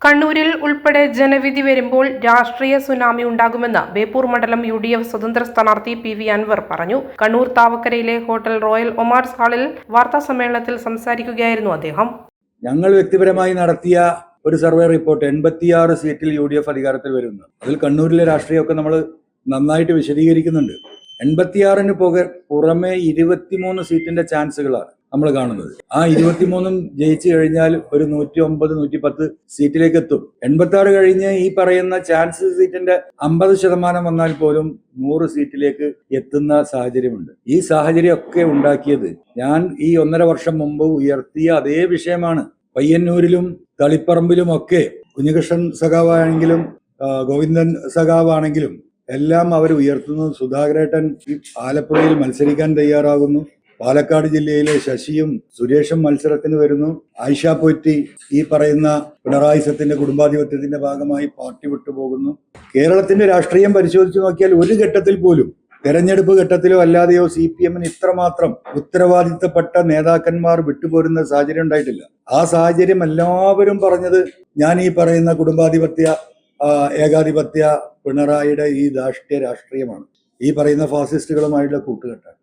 കണ്ണൂരിൽ ഉൾപ്പെടെ ജനവിധി വരുമ്പോൾ രാഷ്ട്രീയ സുനാമി ഉണ്ടാകുമെന്ന് ബേപ്പൂർ മണ്ഡലം UDF സ്വതന്ത്ര സ്ഥാനാർത്ഥി PV അൻവർ പറഞ്ഞു. കണ്ണൂർ താവക്കരയിലെ ഹോട്ടൽ റോയൽ ഒമാർസ് ഹാളിൽ വാർത്താസമ്മേളനത്തിൽ സംസാരിക്കുകയായിരുന്നു അദ്ദേഹം. ഞങ്ങൾ വ്യക്തിപരമായി നടത്തിയ ഒരു സർവേ റിപ്പോർട്ട് 86 സീറ്റിൽ UDF അധികാരത്തിൽ വരുന്നു. അതിൽ കണ്ണൂരിലെ രാഷ്ട്രീയമൊക്കെ നമ്മൾ നന്നായിട്ട് വിശദീകരിക്കുന്നുണ്ട്. 86-ന് പുറമെ 23 സീറ്റിന്റെ ചാൻസുകളാണ് നമ്മൾ കാണുന്നത്. ആ 23-ഉം ജയിച്ചു കഴിഞ്ഞാൽ ഒരു 109, 110 സീറ്റിലേക്ക് എത്തും. 86 കഴിഞ്ഞ് ഈ പറയുന്ന ചാൻസ് സീറ്റിന്റെ 50% വന്നാൽ പോലും 100 സീറ്റിലേക്ക് എത്തുന്ന സാഹചര്യമുണ്ട്. ഈ സാഹചര്യമൊക്കെ ഉണ്ടാക്കിയത് ഞാൻ ഈ 1.5 വർഷം മുമ്പ് ഉയർത്തിയ അതേ വിഷയമാണ്. പയ്യന്നൂരിലും തളിപ്പറമ്പിലും ഒക്കെ കുഞ്ഞികൃഷ്ണൻ സഖാവാണെങ്കിലും ഗോവിന്ദൻ സഖാവാണെങ്കിലും എല്ലാം അവർ ഉയർത്തുന്നു. സുധാകരേട്ടൻ ആലപ്പുഴയിൽ മത്സരിക്കാൻ തയ്യാറാകുന്നു. പാലക്കാട് ജില്ലയിലെ ശശിയും സുരേഷും മത്സരത്തിന് വരുന്നു. ആയിഷ പോറ്റി ഈ പറയുന്ന പിണറായി സത്തിന്റെ കുടുംബാധിപത്യത്തിന്റെ ഭാഗമായി പാർട്ടി വിട്ടുപോകുന്നു. കേരളത്തിന്റെ രാഷ്ട്രീയം പരിശോധിച്ചു നോക്കിയാൽ ഒരു ഘട്ടത്തിൽ പോലും തെരഞ്ഞെടുപ്പ് ഘട്ടത്തിലോ അല്ലാതെയോ CPM-ന് ഇത്രമാത്രം ഉത്തരവാദിത്തപ്പെട്ട നേതാക്കന്മാർ വിട്ടുപോരുന്ന സാഹചര്യം ഉണ്ടായിട്ടില്ല. ആ സാഹചര്യം എല്ലാവരും പറഞ്ഞത് ഞാൻ ഈ പറയുന്ന കുടുംബാധിപത്യ ഏകാധിപത്യ പിണറായിയുടെ ഈ ധാർഷ്ട്യ രാഷ്ട്രീയമാണ്, ഈ പറയുന്ന ഫാസിസ്റ്റുകളുമായിട്ടുള്ള കൂട്ടുകെട്ടാണ്.